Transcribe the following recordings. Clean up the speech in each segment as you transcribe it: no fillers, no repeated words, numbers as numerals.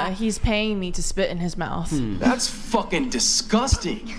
Yeah, he's paying me to spit in his mouth. That's fucking disgusting.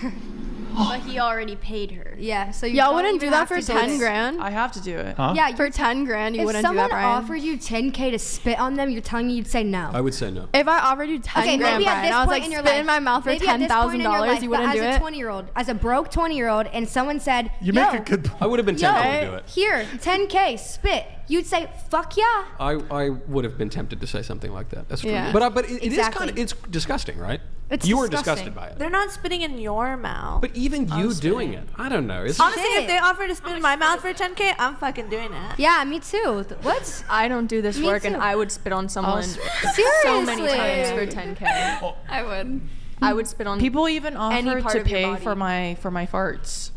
But he already paid her. Yeah, so y'all wouldn't do that for 10 grand? I have to do it. Huh? Yeah, for 10 grand, you wouldn't do that, If Brian? someone offered you 10K to spit on them, you're telling me you'd say no. I would say no. If I offered you 10 grand, Brian, I was like, spit in my mouth for $10,000, you wouldn't do it? As a 20-year-old, as a broke 20-year-old, and someone said, you make a good point. I would have been tempted to do it. Here, 10K, spit. You'd say, fuck yeah. I would have been tempted to say something like that. That's true. Yeah. But it is kind of, it's disgusting, right? You were disgusted by it. They're not spitting in your mouth. But even you doing it, I don't know. It's honestly, if they offer to spit in my mouth for 10K, I'm fucking doing it. Yeah, me too. What? I don't do this work, and I would spit on someone so many times for 10K. I would. I would spit on people. Even offer to pay for my farts.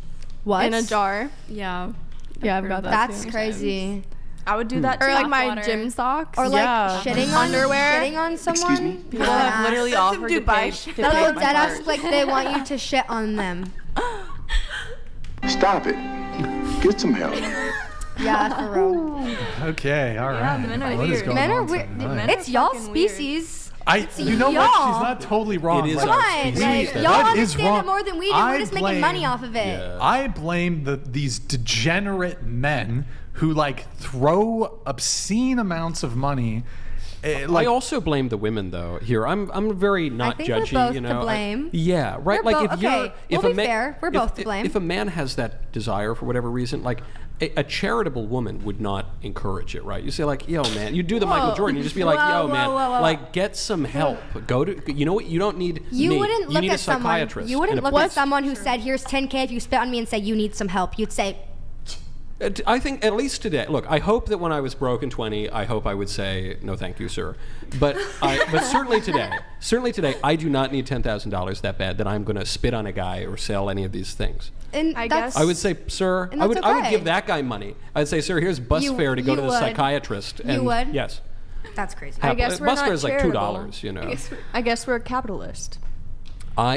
What? In a jar. Yeah. Yeah, I've got that. That's crazy. I would do that too. Or like my gym socks. Or like shitting on underwear. Shitting on someone. Excuse me? People have literally offered to pay They'll go dead ass like they want you to shit on them. Stop it. Get some help. Yeah, for real. Okay, all right. Men are What is weird. going Men are on weird. tonight? It's y'all species. You know what? y'all. She's not totally wrong. It is like, Come on, species. like, That y'all is understand wrong. it more than we do. We're just making money off of it. Yeah. I blame these degenerate men who like throw obscene amounts of money. I also blame the women though. Here, I'm very not I think judgy. we're both you know, to blame. yeah, right. We're like both- if you're, okay, if we'll a be fair. We're both to blame. If a man has that desire for whatever reason, like a charitable woman would not encourage it, right? You say like, yo, man, you do the Michael Jordan. You just be like, yo, man, like get some help. Go to, you know what? You don't need You me. wouldn't You look need a at someone. psychiatrist. You wouldn't and a look at someone who said, "Here's 10K if you spit on me," and say, "You need some help." You'd say, I think at least today. Look, I hope that when I was broke in 20, I hope I would say no, thank you, sir. But certainly today, I do not need $10,000 that bad that I'm going to spit on a guy or sell any of these things. And I would say, sir, I would give that guy money. I'd say, sir, here's bus fare to go to the psychiatrist. You would? Yes. That's crazy. I guess we're bus not fare is like charitable. $2. You know. I guess we're a capitalist.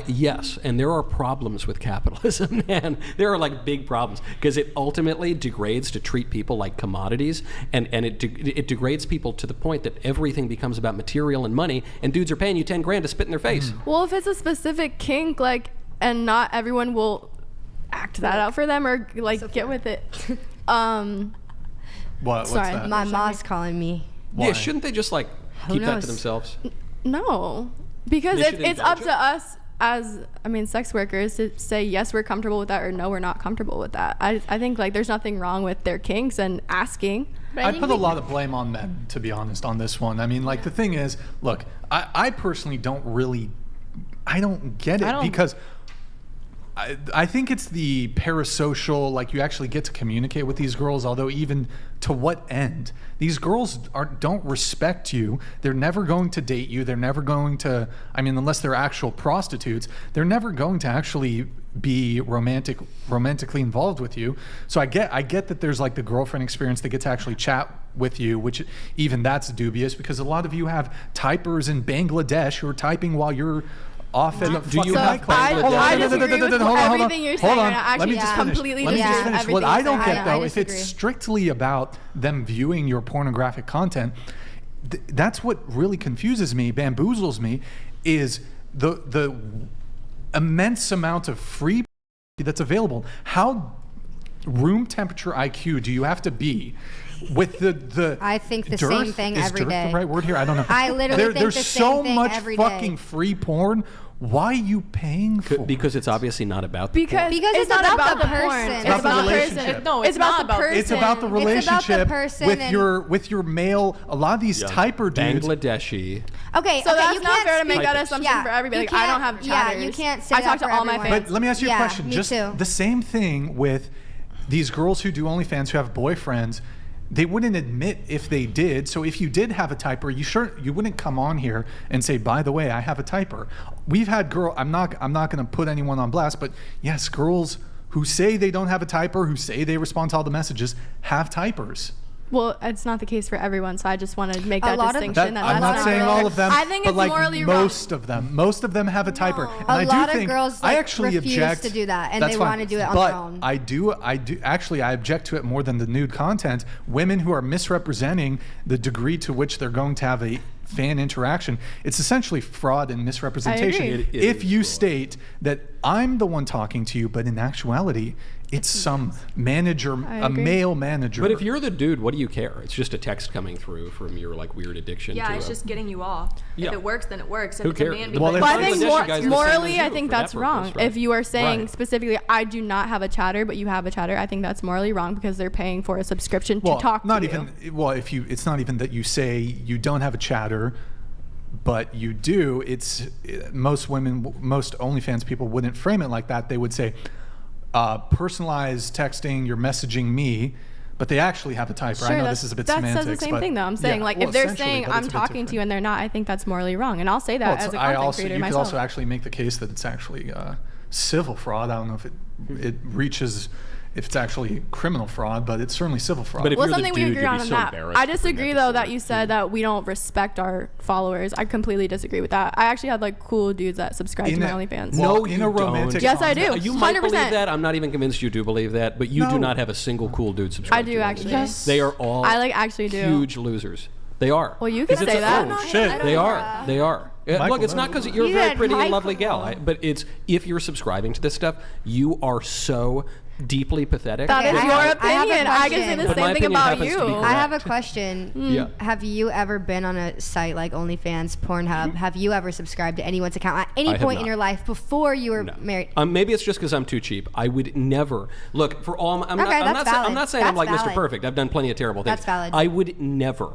Yes, and there are problems with capitalism, man. There are like big problems because it ultimately degrades to treat people like commodities, and it degrades people to the point that everything becomes about material and money, and dudes are paying you 10 grand to spit in their face. Well, if it's a specific kink, like, and not everyone will act that out for them or like get with it. What's Sorry, that? my mom's calling me. Why? Yeah, shouldn't they just like keep that to themselves? No, because They should it's up indulge to us as, sex workers to say yes, we're comfortable with that, or no, we're not comfortable with that. I think like there's nothing wrong with their kinks and asking. I put a lot of blame on men, to be honest, on this one. I mean, like, the thing is, look, I personally don't get it because I think it's the parasocial, like, you actually get to communicate with these girls, although even to what end? These girls don't respect you. They're never going to date you. They're never going to, unless they're actual prostitutes, they're never going to actually be romantically involved with you. So I get that there's like the girlfriend experience. They get to actually chat with you, which even that's dubious because a lot of you have typers in Bangladesh who are typing while you're off at do you have I disagree with everything you're saying right now. Let me Actually, just completely finish. disagree with What everything I you're don't saying. get though, if it's strictly about them viewing your pornographic content, that's what really confuses me, bamboozles me, is the immense amount of free that's available. How room temperature IQ do you have to be with the I think the dearth, same thing is every dearth day. the right word here? I don't know. I literally think there's the so same thing much every day. fucking free porn. Why are you paying for it? Because it's obviously not about the porn. Because it's not about the person. It's about the relationship. No, it's about the person. It's about the relationship person with your male. A lot of these typer dudes. Bangladeshi. Okay, So that's you not can't fair to make speak- that assumption for everybody. you Like, I don't can't- have chatters. Yeah, you can't say I that talk to for all my everyone. friends. But let me ask you a question. Me Just too. the same thing with these girls who do OnlyFans who have boyfriends. They wouldn't admit if they did. So if you did have a typer, you wouldn't come on here and say, by the way, I have a typer. We've had I'm not going to put anyone on blast, but yes, girls who say they don't have a typer, who say they respond to all the messages, have typers. Well, it's not the case for everyone, so I just want to make that distinction. I'm not saying all of them, I think but it's like morally wrong. most of them have a typer. And A I lot do of think, girls I actually refuse object to do that, and That's they fine. want to do it on but their own. I do actually I object to it more than the nude content. Women who are misrepresenting the degree to which they're going to have a fan interaction, it's essentially fraud and misrepresentation. If you state that I'm the one talking to you, but in actuality, it's some manager, a male manager. But if you're the dude, what do you care? It's just a text coming through from your like weird addiction. Yeah, to it's just getting you off. Yeah. If it works, then it works. Who If cares? It's a man Well, being Well, I Bangladeshi think guys are the same morally, as I you think for that that's wrong. purpose, right? If you are saying Right. specifically, I do not have a chatter, but you have a chatter, I think that's morally wrong because they're paying for a subscription to talk not to even, you. Well, it's not even that you say you don't have a chatter, but you do. It's most OnlyFans people wouldn't frame it like that. They would say, personalized texting, you're messaging me, but they actually have a typer. I know this is a bit semantics. That says the same thing, though. I'm saying, if they're saying I'm talking to you and they're not, I think that's morally wrong. And I'll say that as a content creator you myself. could also actually make the case that it's actually civil fraud. I don't know if it reaches, if it's actually criminal fraud, but it's certainly civil fraud. But if Well, you're the something we dude, agree you'd on be on so that. embarrassed I to bring disagree that though to that someone. you said that we don't respect our followers. I completely disagree with that. I actually have like cool dudes that subscribe to my OnlyFans. No, in you a romantic don't. Yes, I do. You might 100%. believe that. I'm not even convinced you do believe that, but you do not have a single cool dude subscribe I to do your actually. OnlyFans. Yes. They are all I actually do. huge losers. They are. Well, you can 'Cause it's say a- that. Oh, shit. They are. They are. Look, it's not because you're a You very said pretty and Michael. lovely gal, but it's if you're subscribing to this stuff, you are so deeply pathetic. That is I your have a opinion. I can say question. the But my same thing opinion about happens to be you. correct. I have a question. Yeah. Have you ever been on a site like OnlyFans, Pornhub? Have you ever subscribed to anyone's account at any I have point in not. your life before you were No. married? Maybe it's just because I'm too cheap. I would never look for all. I'm Okay, not that's valid. saying I'm like That's Mr. valid. Perfect. I've done plenty of terrible things. That's valid. I would never